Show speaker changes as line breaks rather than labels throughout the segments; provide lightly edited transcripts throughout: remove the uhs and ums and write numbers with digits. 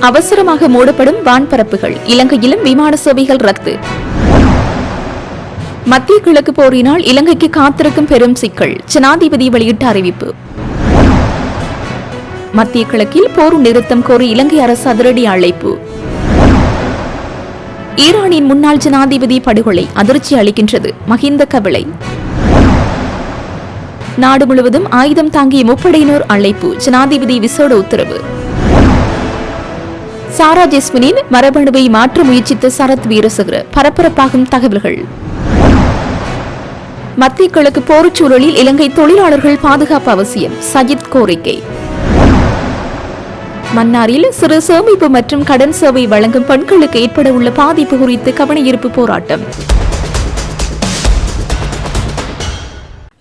அவசரமாக மூடப்படும் வான்பரப்புகள், இலங்கையிலும் விமான சேவைகள் ரத்து. மத்திய கிழக்கு போரினால் இலங்கைக்கு காத்திருக்கும் பெரும் சிக்கல், ஜனாதிபதி வெளியிட்ட அறிவிப்பு. மத்திய கிழக்கில் போர் நிறுத்தம் கோரி இலங்கை அரசு அதிரடி அழைப்பு. ஈரானின் முன்னாள் ஜனாதிபதி படுகொலை அதிர்ச்சி அளிக்கின்றது, மஹிந்த கவலை. நாடு முழுவதும் ஆயுதம் தாங்கிய முப்படையினர் அழைப்பு, ஜனாதிபதி விசேட உத்தரவு. சாரா ஜெஸ்மினின் மரபணுவை மாற்ற முயற்சித்த சரத் வீரசேகர, பரபரப்பாகும் தகவல்கள். மத்திய கிழக்கு போர்ச்சூழலில் இலங்கை தொழிலாளர்கள் பாதுகாப்பு அவசியம், சஜித் கோரிக்கை. மன்னாரில் சிறு சேமிப்பு மற்றும் கடன் சேவை வழங்கும் பெண்களுக்கு ஏற்பட உள்ள பாதிப்பு குறித்து கவனஈர்ப்பு போராட்டம்.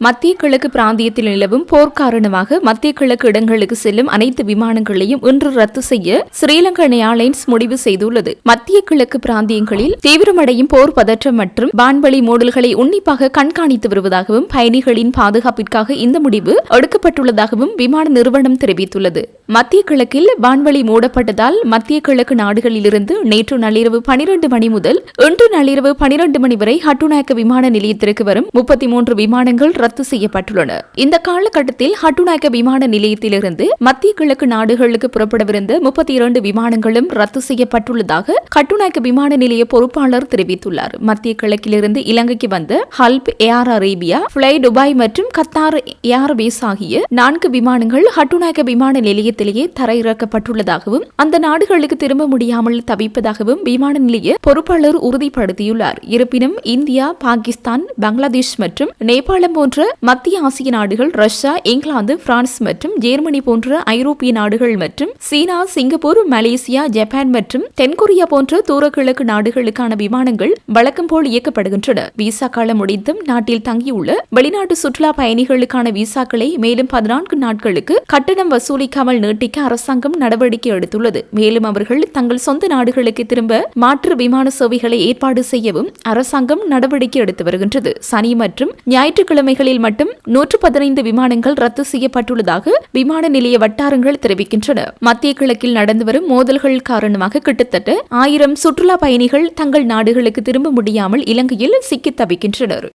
மத்திய கிழக்கு பிராந்தியத்தில் நிலவும் போர் காரணமாக மத்திய கிழக்கு இடங்களுக்கு செல்லும் அனைத்து விமானங்களையும் இன்று ரத்து செய்ய ஸ்ரீலங்கா ஏர்லைன்ஸ் முடிவு செய்துள்ளது. மத்திய கிழக்கு பிராந்தியங்களில் தீவிரமடையும் போர் பதற்றம் மற்றும் வான்வழி மோதல்களை உன்னிப்பாக கண்காணித்து வருவதாகவும் பயணிகளின் பாதுகாப்பிற்காக இந்த முடிவு எடுக்கப்பட்டுள்ளதாகவும் விமான நிறுவனம் தெரிவித்துள்ளது. மத்திய கிழக்கில் வான்வழி மூடப்பட்டதால் மத்திய கிழக்கு நாடுகளிலிருந்து நேற்று நள்ளிரவு 12 மணி முதல் இன்று நள்ளிரவு 12 மணி வரை ஹட்டுநாயக்க விமான நிலையத்திற்கு வரும் 33 விமானங்கள் ரத்து செய்யப்பட்டுள்ளன. இந்த காலகட்டத்தில் ஹட்டுநாயக்க விமான நிலையத்திலிருந்து மத்திய கிழக்கு நாடுகளுக்கு புறப்படவிருந்த 32 விமானங்களும் ரத்து செய்யப்பட்டுள்ளதாக ஹட்டுநாயக்க விமான நிலைய பொறுப்பாளர் தெரிவித்துள்ளார். மத்திய கிழக்கிலிருந்து இலங்கைக்கு வந்த ஹல்ப், ஏர் அரேபியா, ஃப்ளை துபாய் மற்றும் கத்தார் ஏர்வேஸ் ஆகிய 4 விமானங்கள் ஹட்டுநாயக்க விமான நிலையத்திலேயே தரையிறக்கப்பட்டுள்ளதாகவும் அந்த நாடுகளுக்கு திரும்ப முடியாமல் தவிப்பதாகவும் விமான நிலைய பொறுப்பாளர் உறுதிப்படுத்தியுள்ளார். இருப்பினும் இந்தியா, பாகிஸ்தான், பங்களாதேஷ் மற்றும் நேபாளம் போன்ற மத்திய ஆசிய நாடுகள், ரஷ்யா, இங்கிலாந்து, பிரான்ஸ் மற்றும் ஜெர்மனி போன்ற ஐரோப்பிய நாடுகள் மற்றும் சீனா, சிங்கப்பூர், மலேசியா, ஜப்பான் மற்றும் தென்கொரியா போன்ற தூரக்கிழக்கு நாடுகளுக்கான விமானங்கள் வழக்கம் போல் இயக்கப்படுகின்றன. விசா காலம் முடிந்தும் நாட்டில் தங்கியுள்ள வெளிநாட்டு சுற்றுலா பயணிகளுக்கான விசாக்களை மேலும் 14 நாட்களுக்கு கட்டணம் வசூலிக்காமல் நீட்டிக்க அரசாங்கம் நடவடிக்கை எடுத்துள்ளது. மேலும் அவர்கள் தங்கள் சொந்த நாடுகளுக்கு திரும்ப மாற்று விமான சேவைகளை ஏற்பாடு செய்யவும் அரசாங்கம் நடவடிக்கை எடுத்து வருகின்றது. சனி மற்றும் ஞாயிற்றுக்கிழமைகளில் மட்டும் 115 விமானங்கள் ரத்து செய்யப்பட்டுள்ளதாக விமான நிலைய வட்டாரங்கள் தெரிவிக்கின்றன. மத்திய கிழக்கில் நடந்து வரும் மோதல்கள் காரணமாக கிட்டத்தட்ட 1000 சுற்றுலா பயணிகள் தங்கள் நாடுகளுக்கு திரும்ப முடியாமல் இலங்கையில் சிக்கித் தவிக்கின்றனர்.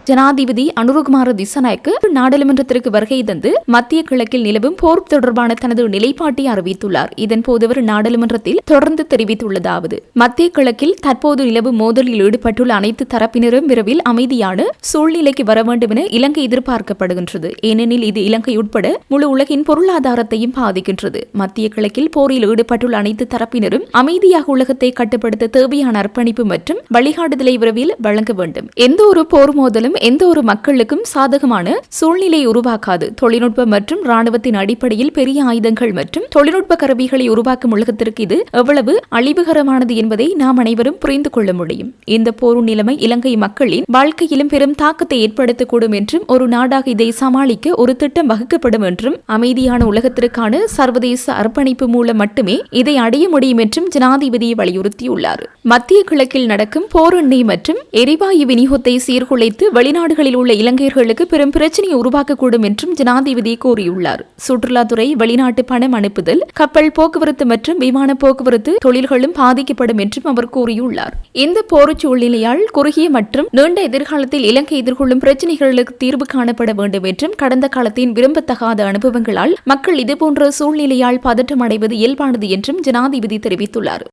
ஜனாதிபதி அனுரகுமார திசாநாயக்க நாடாளுமன்றத்திற்கு வருகை தந்து மத்திய கிழக்கில் நிலவும் போர் தொடர்பான தனது நிலைப்பாட்டை அறிவித்துள்ளார். இதன்போது அவர் நாடாளுமன்றத்தில் தொடர்ந்து தெரிவித்துள்ளதாவது: மத்திய கிழக்கில் தற்போது நிலவும் மோதலில் ஈடுபட்டுள்ள அனைத்து தரப்பினரும் விரைவில் அமைதியான சூழ்நிலைக்கு வர வேண்டும் என இலங்கை எதிர்பார்க்கப்படுகின்றது. ஏனெனில் இது இலங்கை உட்பட முழு உலகின் பொருளாதாரத்தையும் பாதிக்கின்றது. மத்திய கிழக்கில் போரில் ஈடுபட்டுள்ள அனைத்து தரப்பினரும் அமைதியாக உலகத்தை கட்டுப்படுத்த தேவையான அர்ப்பணிப்பு மற்றும் வழிகாட்டுதலை விரைவில் வழங்க வேண்டும். எந்த ஒரு போர் மோதலும் எந்த ஒரு மக்களுக்கும் சாதகமான சூழ்நிலை உருவாக்காது. தொழில்நுட்பம் மற்றும் ராணுவத்தின் அடிப்படையில் பெரிய ஆயுதங்கள் மற்றும் தொழில்நுட்ப கருவிகளை உருவாக்கும் உலகத்திற்கு இது எவ்வளவு அழிவுகரமானது என்பதை நாம் அனைவரும் புரிந்து கொள்ள முடியும். இந்த போர் நிலைமை இலங்கை மக்களின் வாழ்க்கையிலும் பெரும் தாக்கத்தை ஏற்படுத்தக்கூடும் என்றும் ஒரு நாடாக இதை சமாளிக்க ஒரு திட்டம் வகுக்கப்படும் என்றும் அமைதியான உலகத்திற்கான சர்வதேச அர்ப்பணிப்பு மூலம் மட்டுமே இதை அடைய முடியும் என்றும் ஜனாதிபதி வலியுறுத்தியுள்ளார். மத்திய கிழக்கில் நடக்கும் போர் எண்ணெய் மற்றும் எரிவாயு விநியோகத்தை சீர்குலைத்து வெளிநாடுகளில் உள்ள இலங்கையர்களுக்கு பெரும் பிரச்சனையை உருவாக்கக்கூடும் என்றும் ஜனாதிபதி கூறியுள்ளார். சுற்றுலாத்துறை, வெளிநாட்டு பணம் அனுப்புதல், கப்பல் போக்குவரத்து மற்றும் விமான போக்குவரத்து தொழில்களும் பாதிக்கப்படும் என்றும் அவர் கூறியுள்ளார். இந்த போர் சூழ்நிலையால் குறுகிய மற்றும் நீண்ட எதிர்காலத்தில் இலங்கை எதிர்கொள்ளும் பிரச்சனைகளுக்கு தீர்வு காணப்பட வேண்டும் என்றும் கடந்த காலத்தின் விரும்பத்தகாத அனுபவங்களால் மக்கள் இதுபோன்ற சூழ்நிலையால் பதற்றம் அடைவது இயல்பானது என்றும் ஜனாதிபதி தெரிவித்துள்ளார்.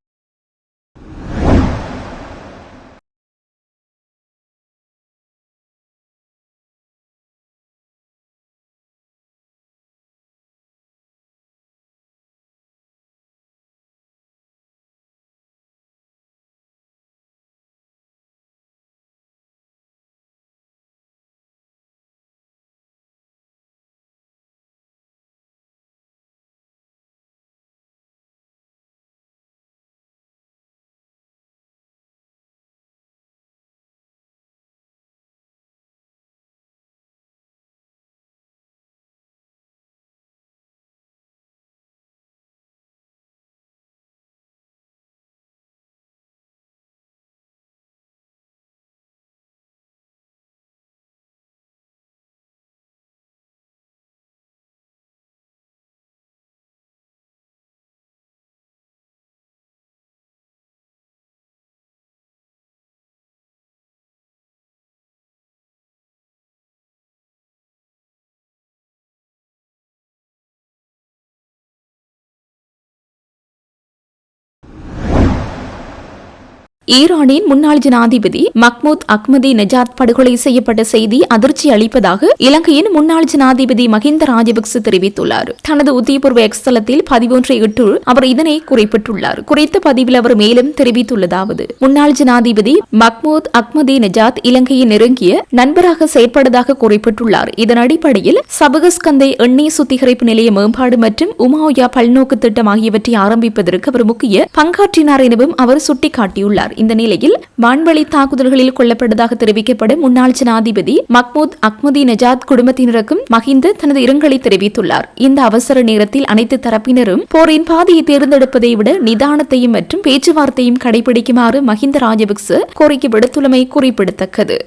ஈரானின் முன்னாள் ஜனாதிபதி மஹ்மூத் அஹ்மதி நஜாத் படுகொலை செய்யப்பட்ட செய்தி அதிர்ச்சி அளிப்பதாக இலங்கையின் முன்னாள் ஜனாதிபதி மஹிந்த ராஜபக்ச தெரிவித்துள்ளார். தனது உத்தியபூர்வ எக்ஸ் தளத்தில் பதிவொன்றை இட்டு அவர் இதனை குறிப்பிட்டுள்ளார். குறித்த பதிவில் அவர் மேலும் தெரிவித்துள்ளதாவது: முன்னாள் ஜனாதிபதி மஹ்மூத் அஹ்மதி நஜாத் இலங்கையின் நெருங்கிய நண்பராக செயற்பட்டதாக குறிப்பிட்டுள்ளார். இதன் அடிப்படையில் சபகஸ்கந்தை எண்ணெய் சுத்திகரிப்பு நிலைய மேம்பாடு மற்றும் உமாயா பல்நோக்கு திட்டம் ஆகியவற்றை ஆரம்பிப்பதற்கு அவர் முக்கிய பங்காற்றினார் எனவும் அவர் சுட்டிக்காட்டியுள்ளார். இந்த நிலையில் வான்வழி தாக்குதல்களில் கொல்லப்பட்டதாக தெரிவிக்கப்படும் முன்னாள் ஜனாதிபதி மஹ்மூத் அஹ்மதி நஜாத் குடும்பத்தினருக்கும் மஹிந்த தனது இரங்கலை தெரிவித்துள்ளார். இந்த அவசர நேரத்தில் அனைத்து தரப்பினரும் போரின் பாதையை தேர்ந்தெடுப்பதை விட நிதானத்தையும் மற்றும் பேச்சுவார்த்தையும் கடைபிடிக்குமாறு மஹிந்த ராஜபக்ச கோரிக்கை விடுத்துள்ளமை குறிப்பிடத்தக்கது.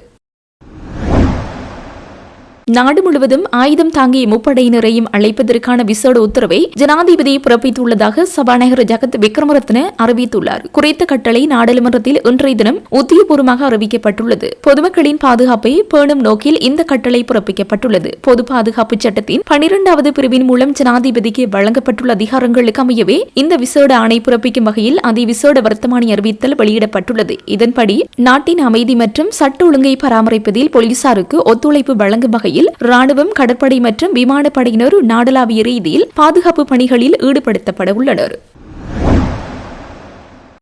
நாடு முழுவதும் ஆயுதம் தாங்கிய முப்படையினரையும் அழைப்பதற்கான விசேட உத்தரவை ஜனாதிபதி பிறப்பித்துள்ளதாக சபாநாயகர் ஜகத் விக்ரமரத்ன அறிவித்துள்ளார். குறித்த கட்டளை நாடாளுமன்றத்தில் இன்றைய தினம் உத்தியபூர்வமாக அறிவிக்கப்பட்டுள்ளது. பொதுமக்களின் பாதுகாப்பை பேணும் நோக்கில் இந்த கட்டளை பிறப்பிக்கப்பட்டுள்ளது. பொது பாதுகாப்பு சட்டத்தின் 12வது பிரிவின் மூலம் ஜனாதிபதிக்கு வழங்கப்பட்டுள்ள அதிகாரங்களுக்கு அமையவே இந்த விசேட ஆணை பிறப்பிக்கும் வகையில் அதிவிசேட வர்த்தமானி அறிவித்தல் வெளியிடப்பட்டுள்ளது. இதன்படி நாட்டின் அமைதி மற்றும் சட்ட ஒழுங்கை பராமரிப்பதில் போலீசாருக்கு ஒத்துழைப்பு வழங்கும் வகையில் ராணுவம், கடற்படை மற்றும் விமானப்படையினர் நாடளாவிய ரீதியில் பாதுகாப்பு பணிகளில் ஈடுபடுத்தப்பட உள்ளனர்.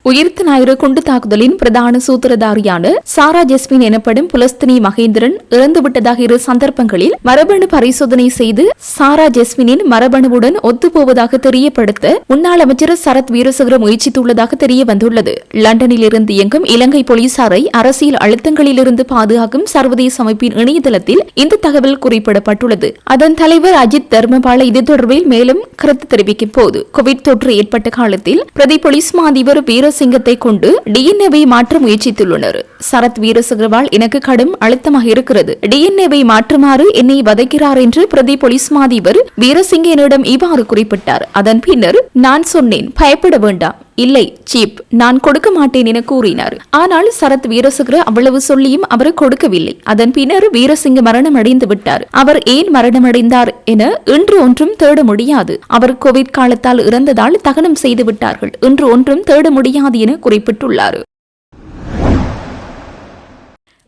உயிர்த்த ஞாயிறு குண்டு தாக்குதலின் பிரதான சூத்திரதாரியான சாரா ஜெஸ்மின் எனப்படும் புலஸ்தினி மகேந்திரன் இறந்துவிட்டதாக இரு சந்தர்ப்பங்களில் மரபணு பரிசோதனை செய்து சாரா ஜெஸ்மினின் மரபணுவுடன் ஒத்துப்போவதாக தெரியப்படுத்த முன்னாள் அமைச்சர் சரத் வீரசேகர முயற்சித்துள்ளதாக தெரிய வந்துள்ளது. லண்டனில் இருந்து இயங்கும் இலங்கை போலீசாரை அரசியல் அழுத்தங்களிலிருந்து பாதுகாக்கும் சர்வதேச அமைப்பின் இணையதளத்தில் இந்த தகவல் குறிப்பிடப்பட்டுள்ளது. அதன் தலைவர் அஜித் தர்மபால இது தொடர்பில் மேலும் கருத்து தெரிவிக்கும் போது, கோவிட் தொற்று ஏற்பட்ட காலத்தில் பிரதி போலீஸ் மா அதிபர் வீர சிங்கத்தை கொண்டு டிஎன்ஏவை மாற்ற முயற்சித்துள்ளனர். சரத் வீரசேகரவால் எனக்கு கடும் அழுத்தமாக இருக்கிறது. டிஎன்ஏவை மாற்றுமாறு என்னை வதைக்கிறார் என்று பிரதி போலீஸ் மாதிபர் வீரசிங்க என்னிடம் இவ்வாறு குறிப்பிட்டார். அதன் பின்னர் நான் சொன்னேன், பயப்பட வேண்டாம், இல்லை சீப், நான் கொடுக்க மாட்டேன் என கூறினார். ஆனால் சரத் வீரசேகர அவ்வளவு சொல்லியும் அவர் கொடுக்கவில்லை. அதன் பின்னர் வீரசிங்க மரணம் அடைந்து விட்டார். அவர் ஏன் மரணமடைந்தார் என இன்று ஒன்றும் தேட முடியாது. அவர் கோவிட் காலத்தால் இறந்ததால் தகனம் செய்து விட்டார்கள். இன்று ஒன்றும் தேட முடியாது என குறிப்பிட்டுள்ளார்.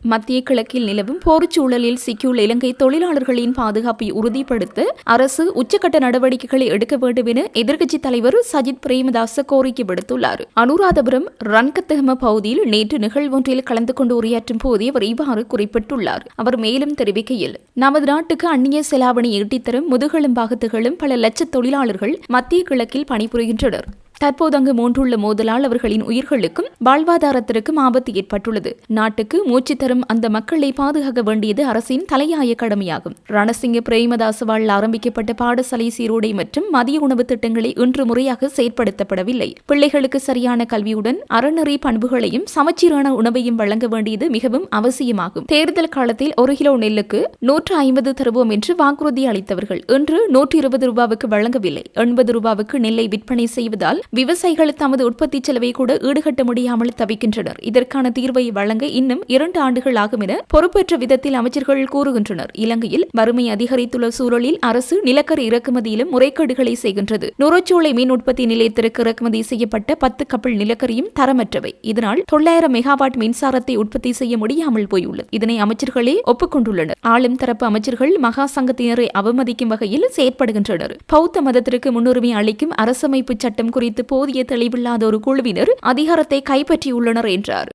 மத்திய கிழக்கில் நிலவும் போர்ச்சூழலில் சிக்கியுள்ள இலங்கை தொழிலாளர்களின் பாதுகாப்பை உறுதிப்படுத்த அரசு உச்சக்கட்ட நடவடிக்கைகளை எடுக்க வேண்டும் என எதிர்க்கட்சித் தலைவர் சஜித் பிரேமதாச கோரிக்கை விடுத்துள்ளார். அனுராதபுரம் ரன்கத்தகம பகுதியில் நேற்று நிகழ்வொன்றில் கலந்து கொண்டு உரையாற்றும் போதே அவர் இவ்வாறு குறிப்பிட்டுள்ளார். அவர் மேலும் தெரிவிக்கையில், நமது நாட்டுக்கு அந்நிய செலாவணி ஈட்டித்தரும் முதுகெலும்பாக திகழும் பல லட்ச தொழிலாளர்கள் மத்திய கிழக்கில் பணிபுரிகின்றனர். தற்போது அங்கு மூன்றுள்ள மோதலால் அவர்களின் உயிர்களுக்கும் வாழ்வாதாரத்திற்கும் ஆபத்து ஏற்பட்டுள்ளது. நாட்டுக்கு மூச்சு தரும் அந்த மக்களை பாதுகாக்க வேண்டியது அரசின் தலையாய கடமையாகும். ரணசிங்க பிரேமதாசவால் ஆரம்பிக்கப்பட்ட பாடசாலை சீருடை மற்றும் மதிய உணவு திட்டங்களை இன்று முறையாக செயற்படுத்தப்படவில்லை. பிள்ளைகளுக்கு சரியான கல்வியுடன் அறநெறி பண்புகளையும் சமச்சீரான உணவையும் வழங்க வேண்டியது மிகவும் அவசியமாகும். தேர்தல் காலத்தில் 1 கிலோ நெல்லுக்கு 150 தருவோம் என்று வாக்குறுதி அளித்தவர்கள் இன்று 120 ரூபாவுக்கு வழங்கவில்லை. 80 ரூபாவுக்கு நெல்லை விற்பனை செய்வதால் விவசாயிகள் தமது உற்பத்தி செலவை கூட ஈடுகட்ட முடியாமல் தவிக்கின்றனர். இதற்கான தீர்வை வழங்க இன்னும் 2 ஆண்டுகள் ஆகும் என பொறுப்பேற்ற விதத்தில் அமைச்சர்கள் கூறுகின்றனர். இலங்கையில் வறுமை அதிகரித்துள்ள சூழலில் அரசு நிலக்கரி இறக்குமதியிலும் முறைகேடுகளை செய்கின்றது. நுரச்சோலை மீன் உற்பத்தி நிலையத்திற்கு இறக்குமதி செய்யப்பட்ட 10 கப்பல் நிலக்கரியும் தரமற்றவை. இதனால் 900 மெகாவாட் மின்சாரத்தை உற்பத்தி செய்ய முடியாமல் போயுள்ளது. இதனை அமைச்சர்களே ஒப்புக்கொண்டுள்ளனர். ஆளும் தரப்பு அமைச்சர்கள் மகா சங்கத்தினரை அவமதிக்கும் வகையில் செயற்படுகின்றனர். பௌத்த மதத்திற்கு முன்னுரிமை அளிக்கும் அரசமைப்பு சட்டம் குறித்து போதிய தெளிவில்லாத ஒரு குழுவினர் அதிகாரத்தை கைப்பற்றியுள்ளனர் என்றார்.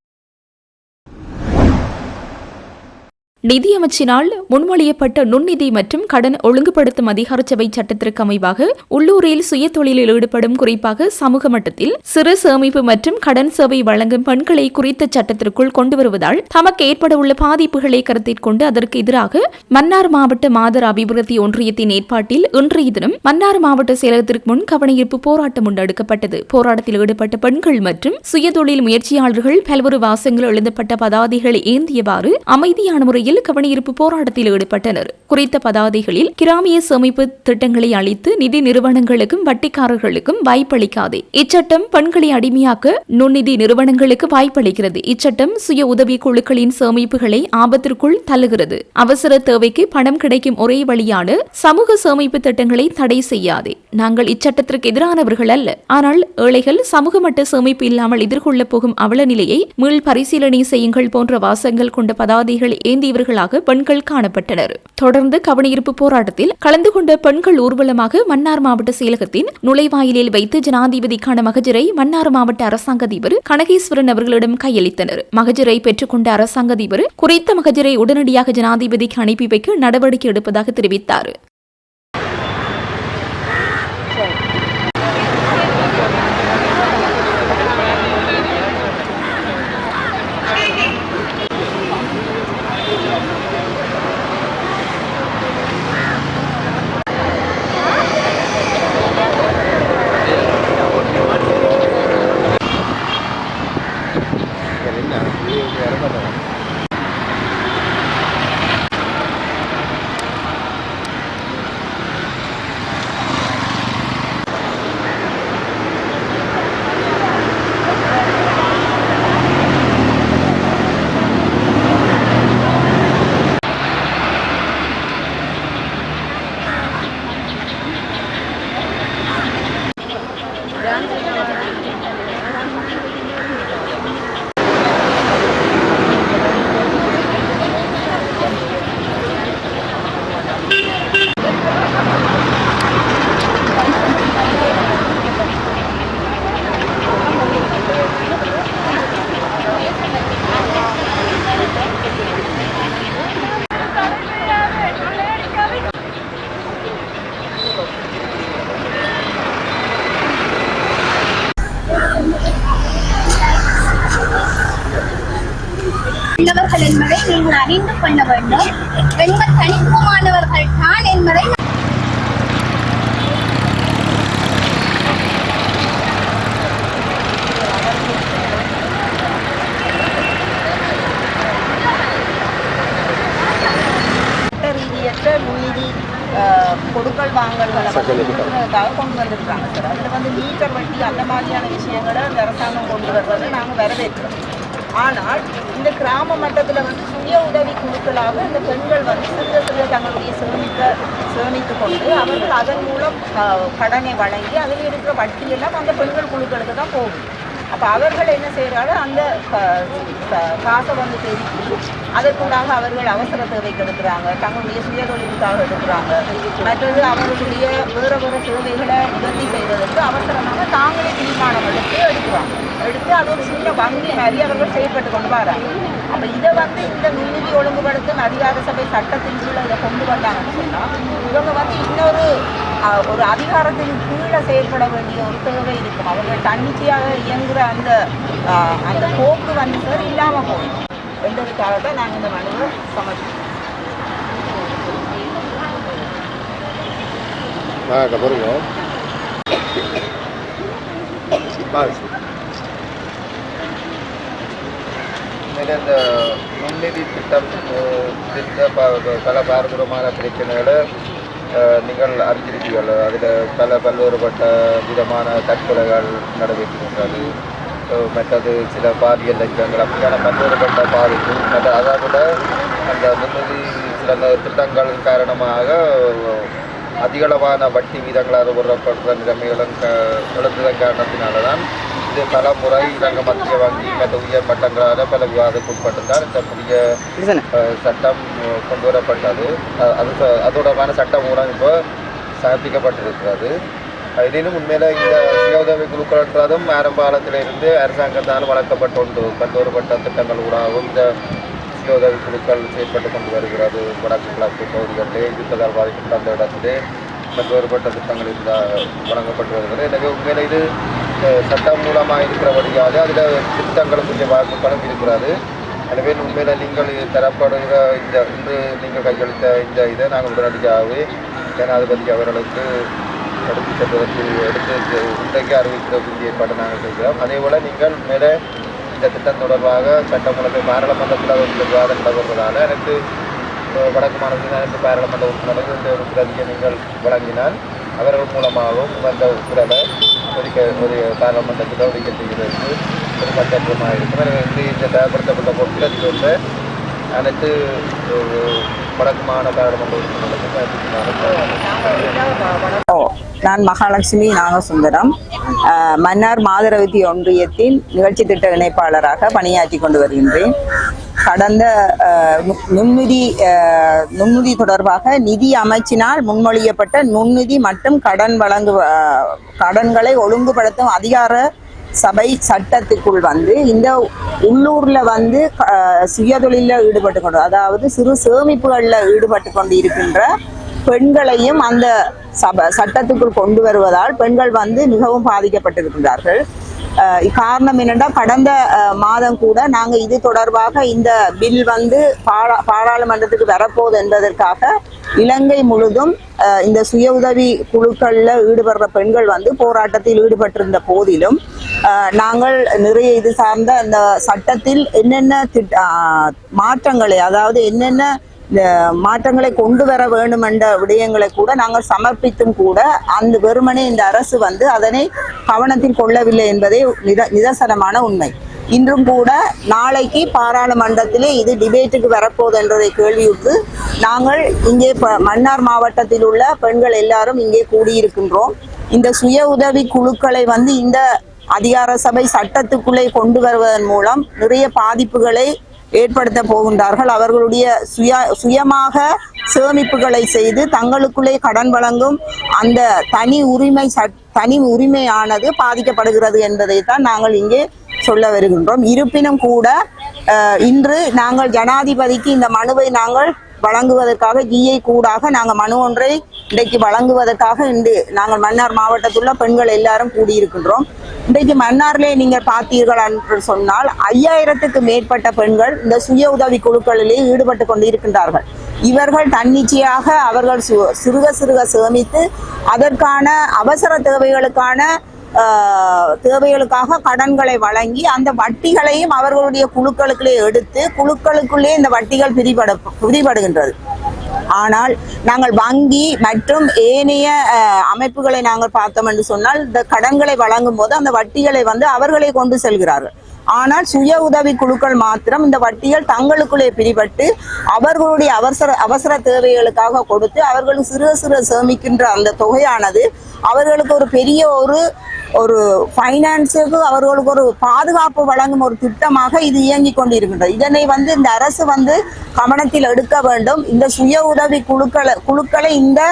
நிதியமைச்சினால் முன்மொழியப்பட்ட நுண்நிதி மற்றும் கடன் ஒழுங்குபடுத்தும் அதிகார சபை சட்டத்திற்கு அமைவாக உள்ளூரில் சுய தொழிலில் ஈடுபடும், குறிப்பாக சமூக மட்டத்தில் சிறு சேமிப்பு மற்றும் கடன் சேவை வழங்கும் பெண்களை குறித்த சட்டத்திற்குள் கொண்டு வருவதால் தமக்கு ஏற்படவுள்ள பாதிப்புகளை கருத்தில் கொண்டு அதற்கு எதிராக மன்னார் மாவட்ட மாதர் அபிவிருத்தி ஒன்றியத்தின் ஏற்பாட்டில் இன்றைய தினம் மன்னார் மாவட்ட செயலகத்திற்கு முன் கவனஈர்ப்பு போராட்டம் முன்னெடுக்கப்பட்டது. போராட்டத்தில் ஈடுபட்ட பெண்கள் மற்றும் சுயதொழில் முயற்சியாளர்கள் பல்வேறு வாசங்கள் எழுதப்பட்ட பதாதைகளை ஏந்தியவாறு அமைதியான முறையில் பகுதியில் கவனஈர்ப்பு போராட்டத்தில் ஈடுபட்டனர். குறித்த பதாதைகளில் கிராமிய சேமிப்பு திட்டங்களை அளித்து நிதி நிறுவனங்களுக்கும் வட்டிக்காரர்களுக்கும் வாய்ப்பளிக்காதே. இச்சட்டம் பெண்களை அடிமையாக்க நுண்ணிதி நிறுவனங்களுக்கு வாய்ப்பளிக்கிறது. இச்சட்டம் சுய உதவி குழுக்களின் சேமிப்புகளை ஆபத்திற்குள் தள்ளுகிறது. அவசர தேவைக்கு பணம் கிடைக்கும் ஒரே வழியான சமூக சேமிப்பு திட்டங்களை தடை செய்யாதே. நாங்கள் இச்சட்டத்திற்கு எதிரானவர்கள் அல்ல. ஆனால் ஏழைகள் சமூக மட்ட சேமிப்பு இல்லாமல் எதிர்கொள்ளப் போகும் அவல நிலையை மீள் பரிசீலனை செய்யுங்கள் போன்ற வாசகங்கள் கொண்ட பதாதைகளை ஏந்தியவர்களாக பெண்கள் காணப்பட்டனர். தொடர்ந்து கவனஈர்ப்பு போராட்டத்தில் கலந்து கொண்ட பெண்கள் ஊர்வலமாக மன்னார் மாவட்ட செயலகத்தின் நுழைவாயிலில் வைத்து ஜனாதிபதிக்கான மகஜரை மன்னார் மாவட்ட அரசாங்க அதிபர் கனகேஸ்வரன் அவர்களிடம் கையளித்தனர். மகஜரை பெற்றுக்கொண்ட அரசாங்க அதிபர் குறித்த மகஜரை உடனடியாக ஜனாதிபதிக்கு அனுப்பி வைக்க நடவடிக்கை எடுப்பதாக தெரிவித்தார்.
உள்ளவர்கள் என்பதை நீங்கள் அறிந்து கொள்ள வேண்டும். பெண்கள் தனித்துவமானவர்கள் தான் என்பதை
நீதி கொடுக்கல் வாங்கல்களை கொண்டு வந்திருக்காங்க சார். அதில் மீட்டர் வட்டி அந்த மாதிரியான விஷயங்களை இந்த அரசாங்கம் கொண்டு வருவதை நாங்கள் வரவேற்கிறோம். ஆனால் இந்த கிராம மட்டத்தில் சுய உதவி குழுக்களாக இந்த பெண்கள் சிறிய சிறிய தங்களுடைய சேமித்து கொண்டு அவர்கள் அதன் மூலம் கடனை வழங்கி அதில் இருக்கிற வட்டியெல்லாம் அந்த பெண்கள் குழுக்களுக்கு தான் போகும். அப்போ அவர்கள் என்ன செய்கிறாங்க, அந்த காசை தெரிவித்து அதற்குள்ளாக அவர்கள் அவசர தேவைக்கு எடுக்கிறாங்க, தங்களுடைய சுயதொழிலுக்காக எடுக்கிறாங்க. மற்றது அவர்களுடைய வேறு வேறு தேவைகளை உதவி செய்வதற்கு அவசரமாக தாங்களே தீர்மானம் எடுத்து அது ஒரு சின்ன வங்கி மாதிரி அவர்கள் செயல்பட்டு கொண்டு வராங்க. அப்போ இதை இந்த நுண்ணுதி ஒழுங்குபடுத்தும் அதிகார சபை சட்டத்தின் கீழே இதை கொண்டு வந்தாங்கன்னு சொன்னால் இவங்க இன்னொரு அதிகாரத்தின் கீழே செயல்பட வேண்டிய ஒரு தேவை இருக்கும். அவர்கள் தன்னிச்சையாக இயங்குகிற அந்த போக்கு சார் இல்லாமல் போகும் என்றதுக்காக தான் நாங்கள் இந்த மனுவை சமர்ப்பிக்கிறோம்.
இந்த நுண்ணிதி திட்டம் பல பாரதூரமான பிரச்சனைகளை நீங்கள் அறிஞ்சிருக்கீர்கள். அதில் பல்வேறுபட்ட விதமான தற்கொலைகள் நடைபெறுகின்றது. மற்றது சில பாலியல் லட்சங்கள் அப்படியான பல்வேறுபட்ட பாதிப்பு அதை விட அந்த நுண்ணுதி சில திட்டங்கள் காரணமாக அதிகளவான வட்டி வீதங்களால் உருவப்படுற நிலைமைகளும் எழுந்ததன் காரணத்தினால தான் இது பல முறை இலங்கை மத்திய வங்கி மற்ற உயர் மட்டங்களால் பல விவாதத்துக்கு உட்பட்டுதான் இந்த புதிய சட்டம் கொண்டு வரப்பட்டது. அதோடமான சட்டம் மூலம் இப்போ சமர்ப்பிக்கப்பட்டிருக்கிறது. இதிலும் உண்மையில இந்த சுய உதவி குழுக்களன்றதும் ஆரம்ப காலத்திலிருந்து அரசாங்கத்தால் வளர்க்கப்பட்டு கொண்டு பல்வேறுபட்ட திட்டங்கள் ஊடாகவும் இந்த சுய உதவி குழுக்கள் செயல்பட்டு கொண்டு வருகிறது. வடக்கு கிழக்கு பகுதிகளிலே யுத்தத்தால் பாதிக்கப்பட்ட இடத்திலே பல்வேறுபட்ட திட்டங்கள் வழங்கப்பட்டு வருகிறது. எனவே உண்மையில இது சட்டம் மூலமாக இருக்கிறபடியாக அதில் திட்டங்களும் கொஞ்சம் வாக்குகளும் இருக்கிறது. எனவே உண்மையில் நீங்கள் தரப்படுகிற இன்று நீங்கள் கையளித்த இதை நாங்கள் உடனடியாகவே ஜனாதிபதி அவர்களுக்கு எடுத்து செல்வதற்கு இன்றைக்கு அறிவிக்கிற புதிய ஏற்பாடு நாங்கள் செய்கிறோம். அதேபோல் நீங்கள் மேலே இந்த திட்டம் தொடர்பாக சட்டமூலத்தை பாராளுமன்றத்தில் விவாதம் நடைபெறுவதால் எனக்கு வடக்கு மாநில பாராளுமன்ற உறுப்பினர்கள் இந்த ஒரு பிரதியை நீங்கள் வழங்கினால் அவர்கள் மூலமாகவும் அந்த குரலை ஒரு பாராளுமன்றத்தில் ஒதுக்க செய்கிறதுக்கு ஒரு பட்சமாக இருக்கும். எனவே இந்த தயார்படுத்தப்பட்ட பொருட்கள் வந்து அனைத்து வடக்கு மாநில பாராளுமன்ற உறுப்பினர்களுக்கும்.
நான் மகாலட்சுமி நாகசுந்தரம், மன்னார் மாதரவதி ஒன்றியத்தின் நிகழ்ச்சி திட்ட இணைப்பாளராக பணியாற்றி கொண்டு வருகின்றேன். கடந்த நுண்நிதி தொடர்பாக நிதி அமைச்சினால் முன்மொழியப்பட்ட நுண்நிதி மற்றும் கடன்களை ஒழுங்குபடுத்தும் அதிகார சபை சட்டத்துக்குள் வந்து இந்த உள்ளூர்ல வந்து சுயதொழிலில் ஈடுபட்டு கொண்டு, அதாவது சிறு சேமிப்புகளில் ஈடுபட்டு கொண்டு இருக்கின்ற பெண்களையும் அந்த சட்டத்துக்குள் கொண்டு வருவதால் பெண்கள் வந்து மிகவும் பாதிக்கப்பட்டிருக்கின்றார்கள். காரணம் என்னென்னா, கடந்த மாதம் கூட நாங்கள் இது தொடர்பாக இந்த பில் வந்து பாராளுமன்றத்துக்கு வரப்போகுது என்பதற்காக இலங்கை முழுதும் இந்த சுய உதவி குழுக்களில் ஈடுபடுற பெண்கள் வந்து போராட்டத்தில் ஈடுபட்டிருந்த போதிலும் நாங்கள் நிறைய இது சார்ந்த அந்த சட்டத்தில் என்னென்ன மாற்றங்களை, அதாவது என்னென்ன மாற்றங்களை கொண்டு வர வேண்டும் என்ற விடயங்களை கூட நாங்கள் சமர்ப்பித்தும் கூட அந்த வெறுமனே இந்த அரசு வந்து அதனை கவனத்தில் கொள்ளவில்லை என்பதே நிதர்சனமான உண்மை. இன்றும் கூட நாளைக்கு பாராளுமன்றத்திலே இது டிபேட்டுக்கு வரப்போகுது என்றதை கேள்வியுற்று நாங்கள் இங்கே மன்னார் மாவட்டத்தில் உள்ள பெண்கள் எல்லாரும் இங்கே கூடியிருக்கின்றோம். இந்த சுய உதவி குழுக்களை வந்து இந்த அதிகார சபை சட்டத்துக்குள்ளே கொண்டு வருவதன் மூலம் நிறைய பாதிப்புகளை ஏற்படுத்த போகின்றார்கள். அவர்களுடைய சுயமாக சேமிப்புகளை செய்து தங்களுக்குள்ளே கடன் வழங்கும் அந்த தனி உரிமையானது பாதிக்கப்படுகிறது என்பதை தான் நாங்கள் இங்கே சொல்ல வருகின்றோம். இருப்பினும் கூட இன்று நாங்கள் ஜனாதிபதிக்கு இந்த மனுவை நாங்கள் வழங்குவதற்காக GI கூடாக நாங்கள் மனு ஒன்றை இன்றைக்கு வழங்குவதற்காக இன்று நாங்கள் மன்னார் மாவட்டத்துள்ள பெண்கள் எல்லாரும் கூடியிருக்கின்றோம். இன்றைக்கு மன்னாரிலே நீங்கள் பார்த்தீர்கள் என்று சொன்னால் 5000க்கு மேற்பட்ட பெண்கள் இந்த சுய உதவி குழுக்களிலே ஈடுபட்டு கொண்டு இருக்கின்றார்கள். இவர்கள் தன்னிச்சையாக அவர்கள் சிறுக சேமித்து அதற்கான அவசர தேவைகளுக்காக கடன்களை வழங்கி அந்த வட்டிகளையும் அவர்களுடைய குழுக்களுக்குள்ளே எடுத்து குழுக்களுக்குள்ளே இந்த வட்டிகள் பிரிபடுகின்றது. ஆனால் நாங்கள் வங்கி மற்றும் ஏனைய அமைப்புகளை நாங்கள் பார்த்தோம் என்று சொன்னால் இந்த கடன்களை வழங்கும் போது அந்த வட்டிகளை வந்து அவர்களை கொண்டு செல்கிறார்கள். ஆனால் சுய உதவி குழுக்கள் மாத்திரம் இந்த வட்டிகள் தங்களுக்குள்ளே பிரிபட்டு அவர்களுடைய அவசர தேவைகளுக்காக கொடுத்து அவர்களுக்கு சிறு சேமிக்கின்ற அந்த தொகையானது அவர்களுக்கு ஒரு பெரிய ஒரு ஃபைனான்ஸுக்கு அவர்களுக்கு ஒரு பாதுகாப்பு வழங்கும் ஒரு திட்டமாக இது இயங்கி கொண்டிருக்கின்றது. இதனை வந்து இந்த அரசு வந்து கவனத்தில் எடுக்க வேண்டும். இந்த சுய உதவி குழுக்களை இந்த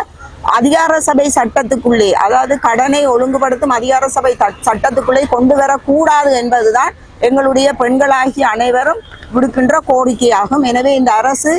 அதிகார சபை சட்டத்துக்குள்ளே, அதாவது கடனை ஒழுங்குபடுத்தும் அதிகார சபை சட்டத்துக்குள்ளே கொண்டு வரக்கூடாது என்பதுதான் எங்களுடைய பெண்களாகிய அனைவரும் விடுக்கின்ற கோரிக்கையாகும். எனவே இந்த அரசு